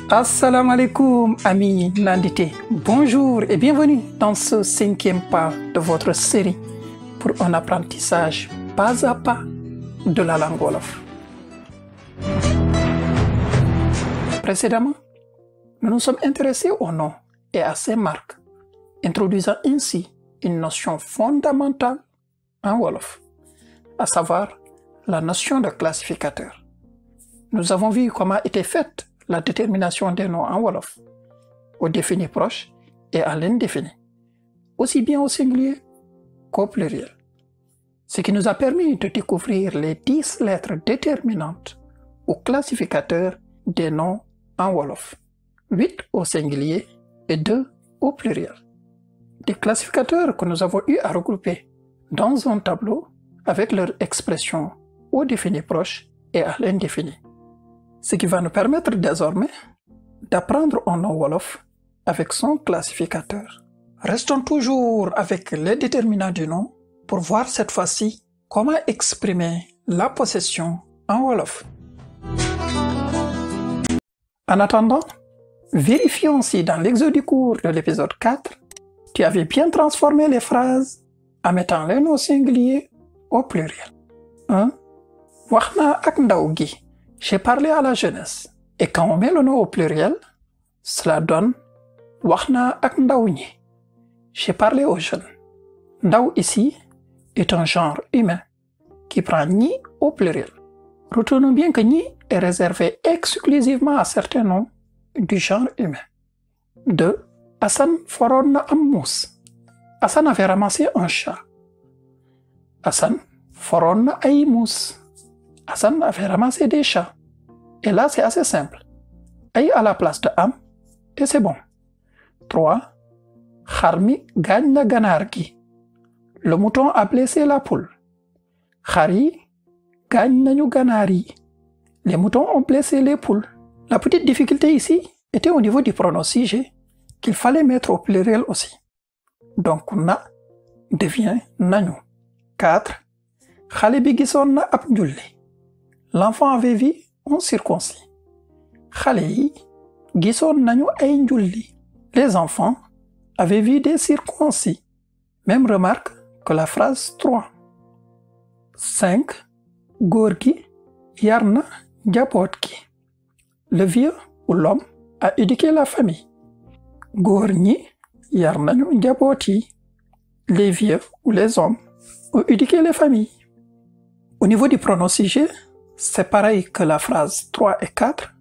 Assalamu alaikum, amis Nandité. Bonjour et bienvenue dans ce 5e pas de votre série pour un apprentissage pas à pas de la langue wolof. Précédemment, nous nous sommes intéressés au nom et à ses marques, introduisant ainsi une notion fondamentale en wolof, à savoir la notion de classificateur. Nous avons vu comment était faite la détermination des noms en wolof, au défini proche et à l'indéfini, aussi bien au singulier qu'au pluriel. Ce qui nous a permis de découvrir les 10 lettres déterminantes ou classificateurs des noms en wolof, 8 au singulier et 2 au pluriel. Des classificateurs que nous avons eu à regrouper dans un tableau avec leur expression au défini proche et à l'indéfini. Ce qui va nous permettre désormais d'apprendre un nom wolof avec son classificateur. Restons toujours avec les déterminants du nom pour voir cette fois-ci comment exprimer la possession en wolof. En attendant, vérifions si dans l'exo du cours de l'épisode 4, tu avais bien transformé les phrases en mettant les noms singuliers au pluriel. 1. Wax naa ak ndaw gi. J'ai parlé à la jeunesse. Et quand on met le nom au pluriel, cela donne wax naa ak ndaw ñi. J'ai parlé aux jeunes. Ndaw ici est un genre humain qui prend ñi au pluriel. Retenons bien que ñi est réservé exclusivement à certains noms du genre humain. 2. Hassan foroon na am muus. Hassan avait ramassé un chat. Hassan foroon na ay muus. Hassan avait ramassé des chats. Et là, c'est assez simple. Ay à la place de am, et c'est bon. 3. Xar mi gaañ na ganaar gi. Le mouton a blessé la poule. Xar yi gaañ nañu ganaar yi. Les moutons ont blessé les poules. La petite difficulté ici était au niveau du pronom sujet qu'il fallait mettre au pluriel aussi. Donc na devient nañu. 4. Xale bi gisoon na ab njulli. L'enfant avait vu un circoncis. Xale yi gisoon nañu ay njulli. Les enfants avaient vu des circoncis. Même remarque que la phrase 3. 5. Góor gi yar na njaboot gi. Le vieux ou l'homme a éduqué la famille. Góor ñi yar nañu njaboot yi. Les vieux ou les hommes ont éduqué les familles. Au niveau du pronom sujet, c'est pareil que la phrase 3 et 4.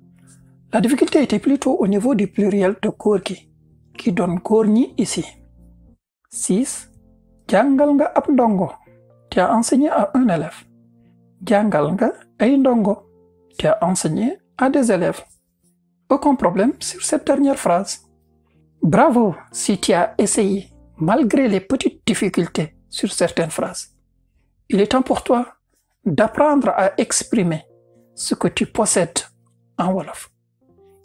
La difficulté était plutôt au niveau du pluriel de góor gi, qui donne góor ñi ici. 6. Jàngal nga ab ndongo. Tu as enseigné à un élève. Jàngal nga ay ndongo. Tu as enseigné à des élèves. Aucun problème sur cette dernière phrase. Bravo si tu as essayé, malgré les petites difficultés sur certaines phrases. Il est temps pour toi d'apprendre à exprimer ce que tu possèdes en wolof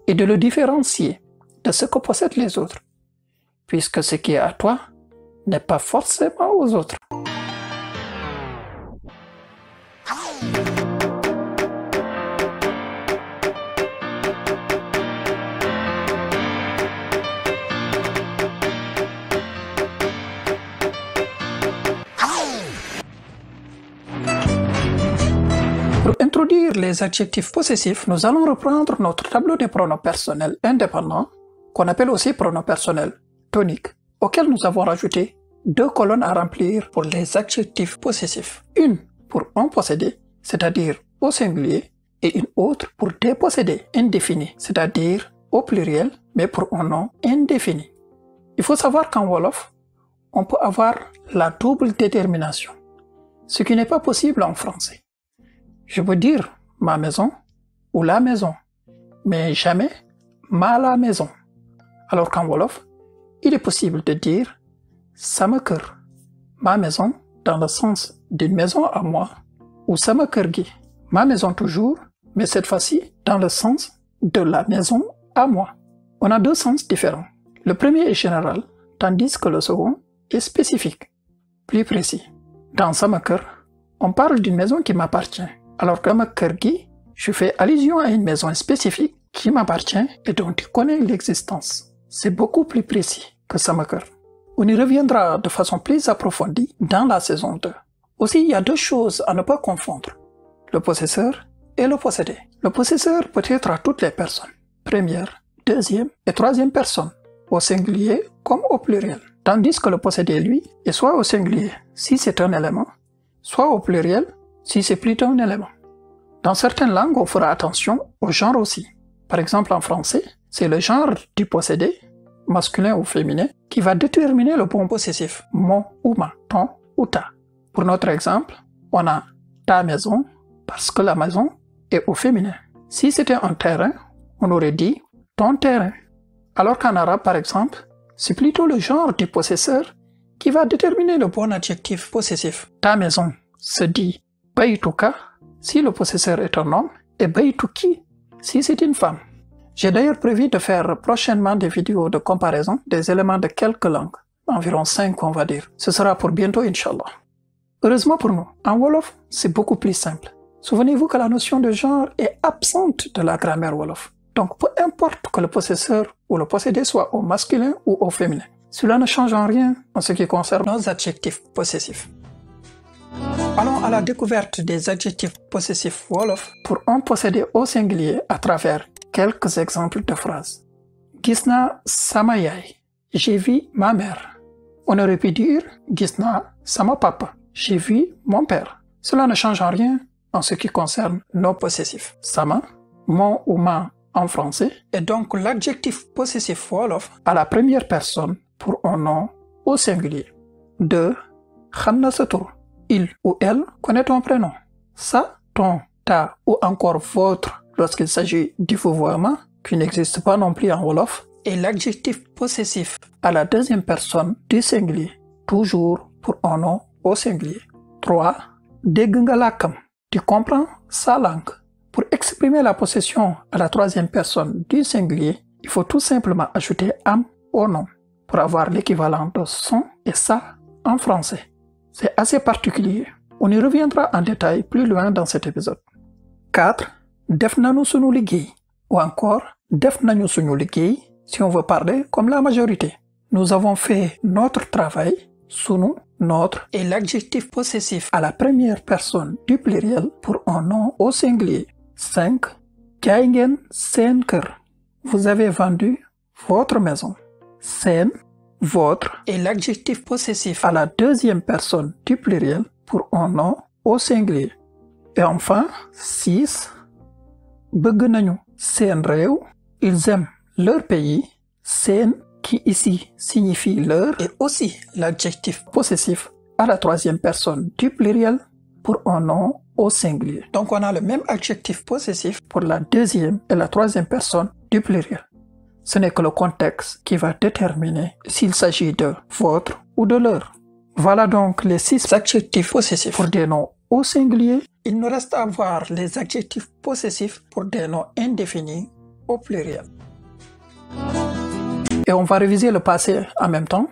et de le différencier de ce que possèdent les autres, puisque ce qui est à toi n'est pas forcément aux autres. Pour introduire les adjectifs possessifs, nous allons reprendre notre tableau des pronoms personnels indépendants, qu'on appelle aussi pronoms personnels toniques, auquel nous avons rajouté 2 colonnes à remplir pour les adjectifs possessifs. Une pour un possédé, c'est-à-dire au singulier, et une autre pour des possédés indéfinis, c'est-à-dire au pluriel, mais pour un nom indéfini. Il faut savoir qu'en wolof, on peut avoir la double détermination, ce qui n'est pas possible en français. Je peux dire ma maison ou la maison, mais jamais la maison. Alors qu'en wolof, il est possible de dire sama kër, ma maison dans le sens d'une maison à moi, ou sama kër gi, ma maison toujours, mais cette fois-ci dans le sens de la maison à moi. On a 2 sens différents. Le premier est général, tandis que le second est spécifique, plus précis. Dans sama kër, on parle d'une maison qui m'appartient. Alors que sama kër gi, je fais allusion à une maison spécifique qui m'appartient et dont tu connais l'existence. C'est beaucoup plus précis que Samakar. On y reviendra de façon plus approfondie dans la saison 2. Aussi, il y a deux choses à ne pas confondre. Le possesseur et le possédé. Le possesseur peut être à toutes les personnes. Première, deuxième et troisième personne, au singulier comme au pluriel. Tandis que le possédé, lui, est soit au singulier si c'est un élément, soit au pluriel si c'est plutôt un élément. Dans certaines langues, on fera attention au genre aussi. Par exemple, en français, c'est le genre du possédé, masculin ou féminin, qui va déterminer le bon possessif, mon ou ma, ton ou ta. Pour notre exemple, on a ta maison parce que la maison est au féminin. Si c'était un terrain, on aurait dit ton terrain. Alors qu'en arabe, par exemple, c'est plutôt le genre du possesseur qui va déterminer le bon adjectif possessif. Ta maison se dit baytuka si le possesseur est un homme et baytuki si c'est une femme. J'ai d'ailleurs prévu de faire prochainement des vidéos de comparaison des éléments de quelques langues, environ 5 on va dire. Ce sera pour bientôt, Inch'Allah. Heureusement pour nous, en Wolof, c'est beaucoup plus simple. Souvenez-vous que la notion de genre est absente de la grammaire Wolof. Donc, peu importe que le possesseur ou le possédé soit au masculin ou au féminin, cela ne change en rien en ce qui concerne nos adjectifs possessifs. Allons à la découverte des adjectifs possessifs Wolof pour un possédé au singulier à travers quelques exemples de phrases. Gisna sama yaay, j'ai vu ma mère. On aurait pu dire Gisna sama papa, j'ai vu mon père. Cela ne change en rien en ce qui concerne nos possessifs. Sama, mon ou ma en français, est donc l'adjectif possessif Wolof à la première personne pour un nom au singulier. 2. Khamna sa tur, il ou elle connaît ton prénom. Ça, ton, ta ou encore votre lorsqu'il s'agit du vouvoiement, qui n'existe pas non plus en Wolof, est l'adjectif possessif à la deuxième personne du singulier, toujours pour un nom au singulier. 3. Dégg nga làkkam, tu comprends sa langue. Pour exprimer la possession à la troisième personne du singulier, il faut tout simplement ajouter am au nom pour avoir l'équivalent de son et ça en français. C'est assez particulier. On y reviendra en détail plus loin dans cet épisode. 4. Def nañu sunu liggéey ou encore def nañu suñu liggéey si on veut parler comme la majorité. Nous avons fait notre travail. Sunu, notre est l'adjectif possessif à la première personne du pluriel pour un nom au singulier. 5. Jaay ngeen seen kër. Vous avez vendu votre maison. Seen, votre est l'adjectif possessif à la deuxième personne du pluriel pour un nom au singulier. Et enfin, 6. Bëgg nañu seen réew. Ils aiment leur pays. Seen, qui ici signifie leur, est aussi l'adjectif possessif à la troisième personne du pluriel pour un nom au singulier. Donc on a le même adjectif possessif pour la deuxième et la troisième personne du pluriel. Ce n'est que le contexte qui va déterminer s'il s'agit de votre ou de leur. Voilà donc les 6 adjectifs possessifs pour des noms au singulier. Il nous reste à voir les adjectifs possessifs pour des noms indéfinis au pluriel. Et on va réviser le passé en même temps.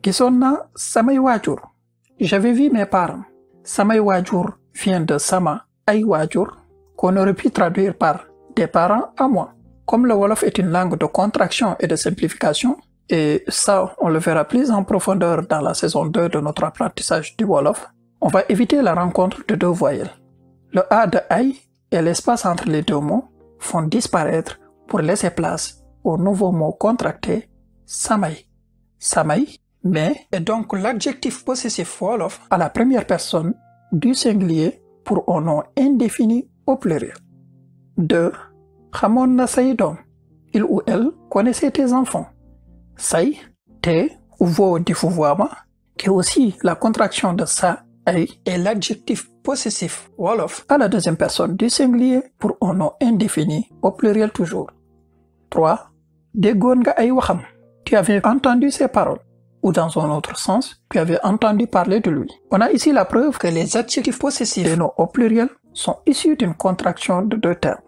Gisoon naa samay waajur. J'avais vu mes parents. Samay waajur vient de sama ay waajur, qu'on aurait pu traduire par des parents à moi. Comme le Wolof est une langue de contraction et de simplification, et ça on le verra plus en profondeur dans la saison 2 de notre apprentissage du Wolof, on va éviter la rencontre de deux voyelles. Le A de ay et l'espace entre les deux mots font disparaître pour laisser place au nouveau mot contracté samay. Samay, mais, est donc l'adjectif possessif Wolof à la première personne du singulier pour un nom indéfini au pluriel. 2. Xamoon na say doom. Il ou elle connaissait tes enfants. Say, te ou vos du vouvoiement, qui est aussi la contraction de sa, ay, est l'adjectif possessif Wolof à la deuxième personne du singulier pour un nom indéfini au pluriel toujours. 3. Déggoon nga ay waxam. Tu avais entendu ses paroles. Ou dans un autre sens, tu avais entendu parler de lui. On a ici la preuve que les adjectifs possessifs des noms au pluriel sont issus d'une contraction de deux termes.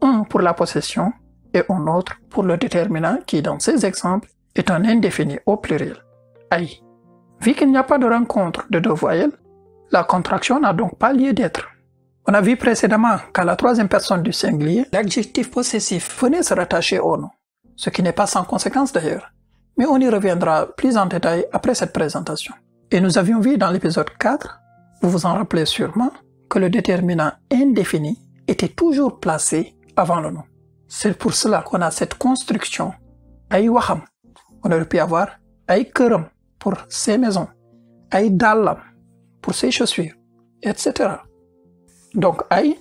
Un pour la possession et un autre pour le déterminant qui, dans ces exemples, est un indéfini au pluriel. Ay. Vu qu'il n'y a pas de rencontre de deux voyelles, la contraction n'a donc pas lieu d'être. On a vu précédemment qu'à la troisième personne du singulier, l'adjectif possessif venait se rattacher au nom, ce qui n'est pas sans conséquence d'ailleurs, mais on y reviendra plus en détail après cette présentation. Et nous avions vu dans l'épisode 4, vous vous en rappelez sûrement, que le déterminant indéfini était toujours placé avant le nom. C'est pour cela qu'on a cette construction ay waxam. On aurait pu avoir ay këram pour ses maisons, ay dàllam pour ses chaussures, etc. Donc ay,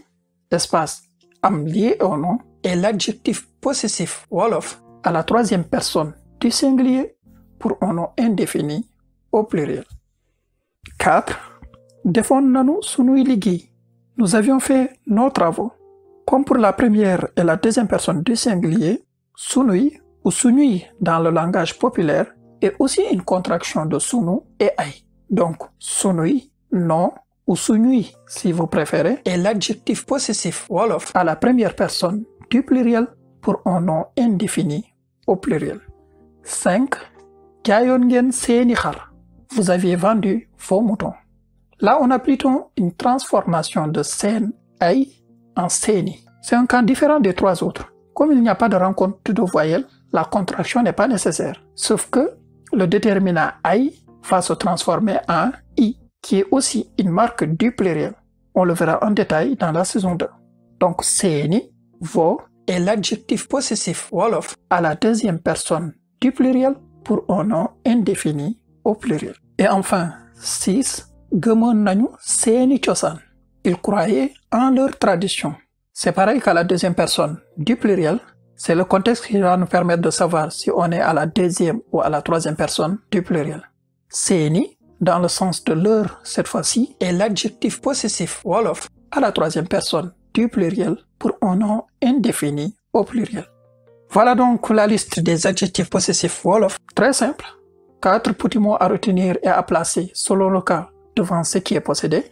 espace am lié au nom, et l'adjectif possessif wolof à la troisième personne du singulier pour un nom indéfini au pluriel. 4. Defoon nanu sunuy liggéey. Nous avions fait nos travaux. Comme pour la première et la deuxième personne du singulier, sunuy ou sunuy dans le langage populaire est aussi une contraction de sunu et ay. Donc sunuy, non, ou sunuy si vous préférez, est l'adjectif possessif wolof à la première personne du pluriel pour un nom indéfini au pluriel. 5. Jaayoon ngeen seeni xar. Vous aviez vendu vos moutons. Là, on a plutôt une transformation de seen ay en seeni. C'est un cas différent des trois autres. Comme il n'y a pas de rencontre de voyelles, la contraction n'est pas nécessaire. Sauf que le déterminant ay va se transformer en i, qui est aussi une marque du pluriel. On le verra en détail dans la saison 2. Donc seeni, vo, est l'adjectif possessif wolof à la deuxième personne du pluriel pour un nom indéfini au pluriel. Et enfin, 6. Gëmoon nañu seeni cosaan. Ils croyaient en leur tradition. C'est pareil qu'à la deuxième personne du pluriel. C'est le contexte qui va nous permettre de savoir si on est à la deuxième ou à la troisième personne du pluriel. Seeni, dans le sens de leur cette fois-ci, est l'adjectif possessif wolof à la troisième personne du pluriel pour un nom indéfini au pluriel. Voilà donc la liste des adjectifs possessifs wolof. Très simple. 4 petits mots à retenir et à placer selon le cas devant ce qui est possédé.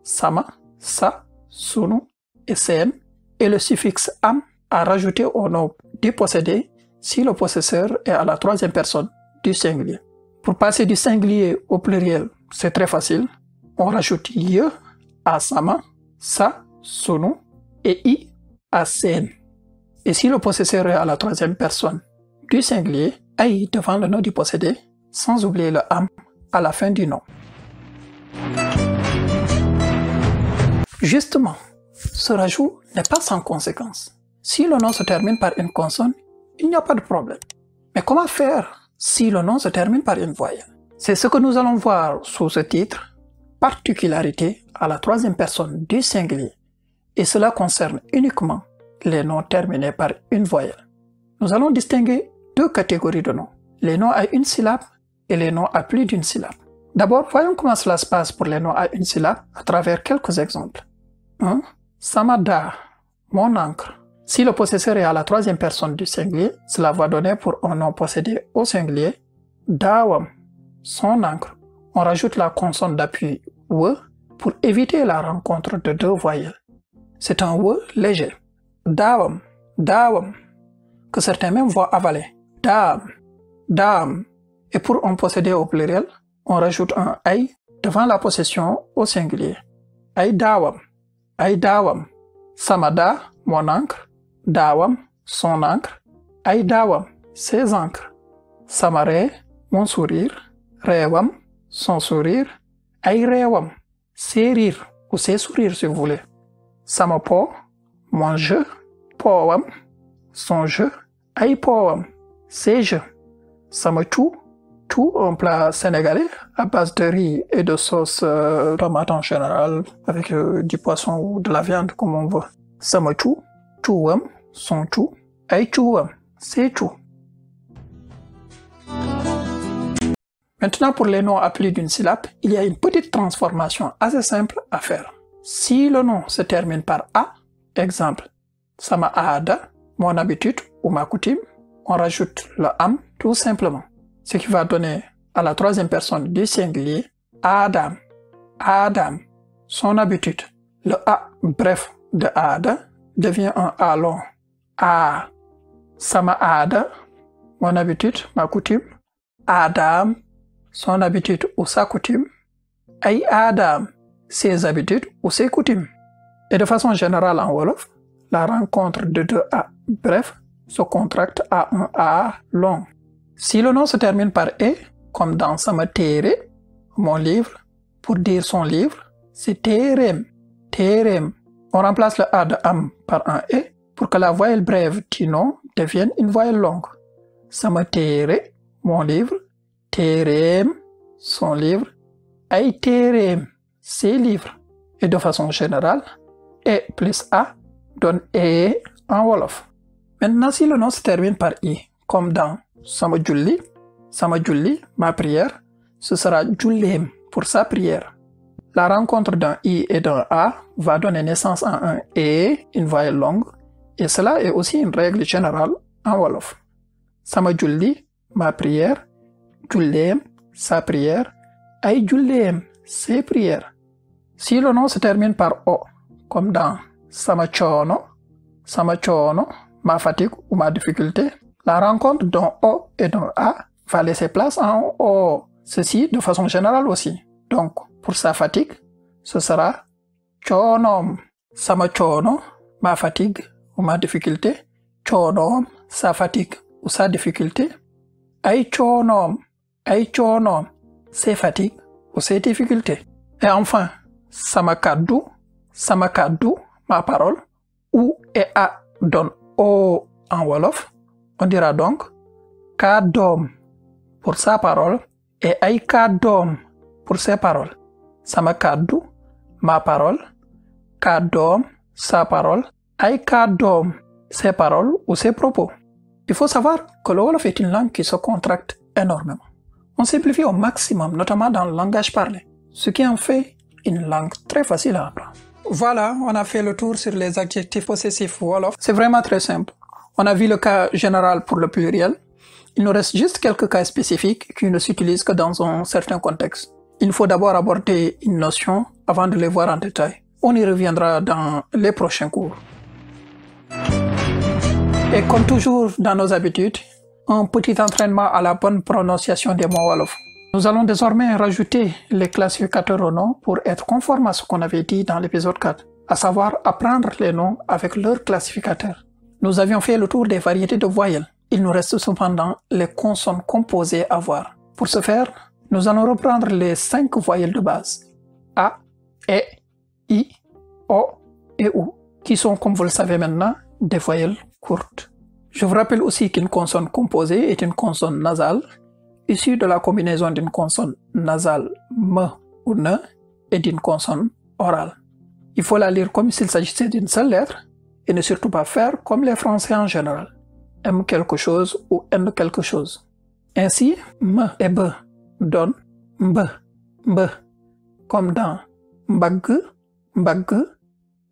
Sama, sa, sunu et seen, et le suffixe am à rajouter au nom du possédé si le possesseur est à la troisième personne du singulier. Pour passer du singulier au pluriel, c'est très facile. On rajoute ye à sama, sa, sunu et i à seen. Et si le possesseur est à la troisième personne du singulier, ay devant le nom du possédé, sans oublier le am à la fin du nom. Justement, ce rajout n'est pas sans conséquence. Si le nom se termine par une consonne, il n'y a pas de problème. Mais comment faire si le nom se termine par une voyelle? C'est ce que nous allons voir sous ce titre, particularité à la troisième personne du singulier. Et cela concerne uniquement les noms terminés par une voyelle. Nous allons distinguer deux catégories de noms, les noms à une syllabe et les noms à plus d'une syllabe. D'abord, voyons comment cela se passe pour les noms à une syllabe à travers quelques exemples. 1. Sama daa, mon encre. Si le possesseur est à la troisième personne du singulier, cela va donner pour un nom possédé au singulier daawam, son encre. On rajoute la consonne d'appui we pour éviter la rencontre de deux voyelles. C'est un we léger. Daawam, daawam, que certains même voient avaler. Daam, daam. Et pour un possédé au pluriel, on rajoute un ay devant la possession au singulier. Ay daawam, ay daawam. Samada, mon encre. Daawam, son encre. Ay daawam, ses encres. Samare, mon sourire. Reewam, son sourire. Ay reewam, ses rires ou ses sourires si vous voulez. Samapo, mon jeu. Poowam, son jeu. Ay poowam, ses jeux. Samachu, tout un plat sénégalais à base de riz et de sauce tomate en général, avec du poisson ou de la viande comme on veut. Samachu, chuwam, son chou, ay chuwam, c'est chou. Maintenant, pour les noms à plus d'une syllabe, il y a une petite transformation assez simple à faire. Si le nom se termine par a, exemple, sama aada, mon habitude ou ma coutume, on rajoute le am tout simplement. Ce qui va donner à la troisième personne du singulier Adam, Adam, son habitude. Le a bref de Ada devient un a long. A, sama Ada, mon habitude, ma coutume. Adam, son habitude ou sa coutume. Ay Adam, ses habitudes ou ses coutumes. Et de façon générale en wolof, la rencontre de deux A brefs se contracte à un A long. Si le nom se termine par E, comme dans Sama Téere, mon livre, pour dire son livre, c'est Téereem, Téereem. On remplace le A de am par un E pour que la voyelle brève du nom devienne une voyelle longue. Sama Téere, mon livre, Téereem, son livre, ay téereem, ses livres. Et de façon générale, E plus A donne E en wolof. Maintenant, si le nom se termine par I, comme dans Sama Julli, ma prière, ce sera Julleem pour sa prière. La rencontre d'un I et d'un A va donner naissance à un E, une voyelle longue, et cela est aussi une règle générale en wolof. Sama Julli, ma prière, Julleem, sa prière, ay Julleem, ses prières. Si le nom se termine par O, comme dans Sama Coono, ma fatigue ou ma difficulté, la rencontre d'un O et d'un A va laisser place à un O. Ceci de façon générale aussi. Donc, pour sa fatigue, ce sera Coonoom. Sama coono, ma fatigue ou ma difficulté. Coonoom, sa fatigue ou sa difficulté. Ay coonoom, ses fatigues ou ses difficultés. Et enfin, Sama kaddu, ma parole, ou et A donne O en wolof. On dira donc Kàddoom pour sa parole et ay kàddoom pour ses paroles. Sama kàddu, ma parole, kàddoom, sa parole, ay kàddoom, ses paroles ou ses propos. Il faut savoir que le wolof est une langue qui se contracte énormément. On simplifie au maximum, notamment dans le langage parlé, ce qui en fait une langue très facile à apprendre. Voilà, on a fait le tour sur les adjectifs possessifs wolof. C'est vraiment très simple. On a vu le cas général pour le pluriel. Il nous reste juste quelques cas spécifiques qui ne s'utilisent que dans un certain contexte. Il faut d'abord aborder une notion avant de les voir en détail. On y reviendra dans les prochains cours. Et comme toujours dans nos habitudes, un petit entraînement à la bonne prononciation des mots wolof. Nous allons désormais rajouter les classificateurs aux noms pour être conformes à ce qu'on avait dit dans l'épisode 4, à savoir apprendre les noms avec leurs classificateurs. Nous avions fait le tour des variétés de voyelles. Il nous reste cependant les consonnes composées à voir. Pour ce faire, nous allons reprendre les 5 voyelles de base. A, E, I, O et OU, qui sont, comme vous le savez maintenant, des voyelles courtes. Je vous rappelle aussi qu'une consonne composée est une consonne nasale, issue de la combinaison d'une consonne nasale M ou NE et d'une consonne orale. Il faut la lire comme s'il s'agissait d'une seule lettre et ne surtout pas faire comme les Français en général. M quelque chose ou N quelque chose. Ainsi, M et B donnent B, comme dans mbagg,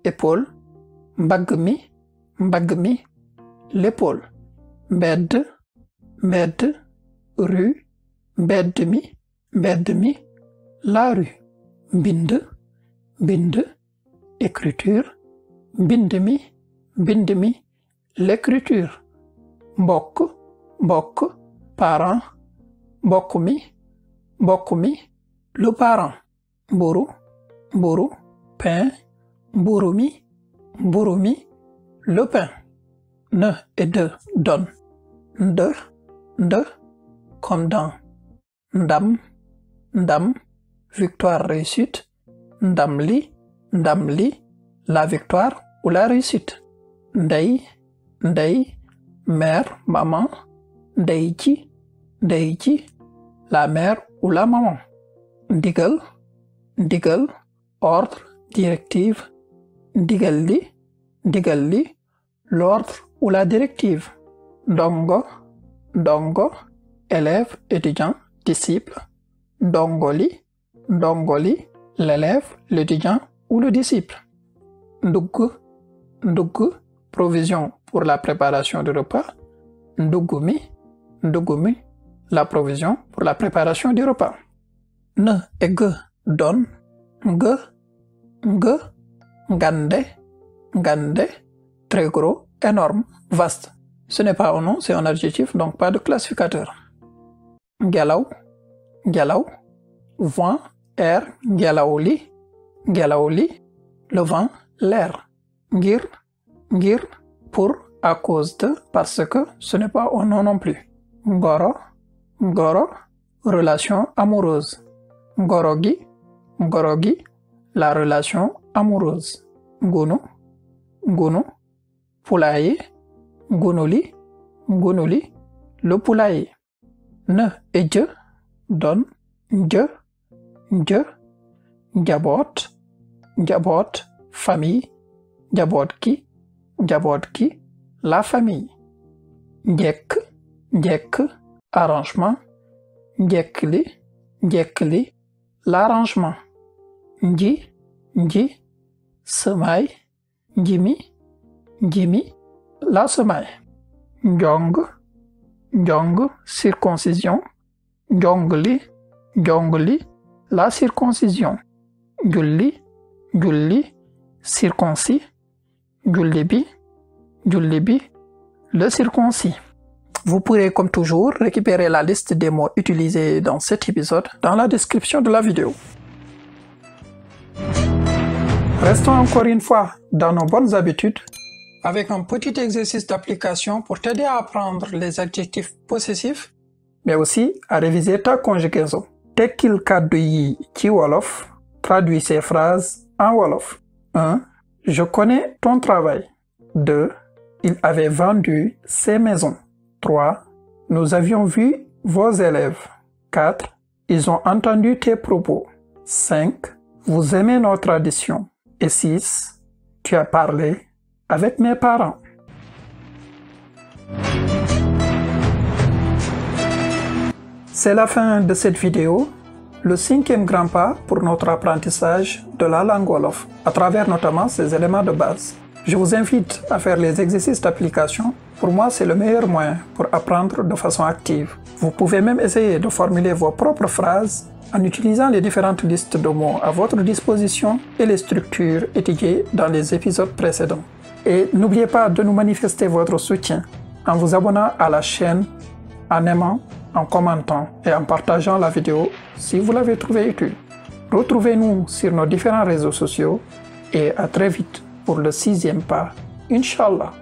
épaule, mbagg mi, l'épaule, mbedd, rue, mbedd mi, la rue, bind, écriture, bind mi, l'écriture, mbokk, parent, mbokk mi, le parent, mburu, pain, mburu mi, le pain. Ne et de donnent nde, comme dans ndam, victoire, réussite, ndamli, la victoire ou la réussite. Ndey, mère, maman, ndeyji, la mère ou la maman. Ndigal, ordre, directive. Ndigal li, l'ordre ou la directive. Ndongo, élève, étudiant, disciple. Ndongoli, l'élève, l'étudiant ou le disciple. Ndugg, provision pour la préparation du repas. Nduggumi, la provision pour la préparation du repas. Ne et ge donnent ngande, très gros, énorme, vaste. Ce n'est pas un nom, c'est un adjectif, donc pas de classificateur. Ngelaw, vent, air, ngelawli, le vent, l'air. Ngir, ngir, pour, à cause de, parce que ce n'est pas un nom non plus. Ngoro, ngoro, relation amoureuse. Ngorogi, ngorogi, la relation amoureuse. Ngunu, ngunu, poulailler. Ngunuli, ngunuli, le poulailler. Ne et je donne je, je, njaboot, njaboot, famille, njaboot ki, la famille. Njekk, njekk, arrangement, njekk li, l'arrangement. Nji, nji, semaille, njimi, njimi, la semaille. Njong, njong, circoncision. Njongli, njongli, la circoncision. Julli, julli, circoncis. Jullibi, jullibi, le circoncis. Vous pourrez comme toujours récupérer la liste des mots utilisés dans cet épisode dans la description de la vidéo. Restons encore une fois dans nos bonnes habitudes avec un petit exercice d'application pour t'aider à apprendre les adjectifs possessifs, mais aussi à réviser ta conjugaison. Tekkil kàddu yi ci wolof, traduis ces phrases en wolof. 1. Je connais ton travail. 2. Il avait vendu ses maisons. 3. Nous avions vu vos élèves. 4. Ils ont entendu tes propos. 5. Vous aimez nos traditions. Et 6. Tu as parlé avec mes parents. C'est la fin de cette vidéo, le 5e grand pas pour notre apprentissage de la langue wolof, à travers notamment ces éléments de base. Je vous invite à faire les exercices d'application. Pour moi, c'est le meilleur moyen pour apprendre de façon active. Vous pouvez même essayer de formuler vos propres phrases en utilisant les différentes listes de mots à votre disposition et les structures étudiées dans les épisodes précédents. Et n'oubliez pas de nous manifester votre soutien en vous abonnant à la chaîne, en aimant, en commentant et en partageant la vidéo si vous l'avez trouvée utile. Retrouvez-nous sur nos différents réseaux sociaux et à très vite pour le 6e pas, Inch'Allah.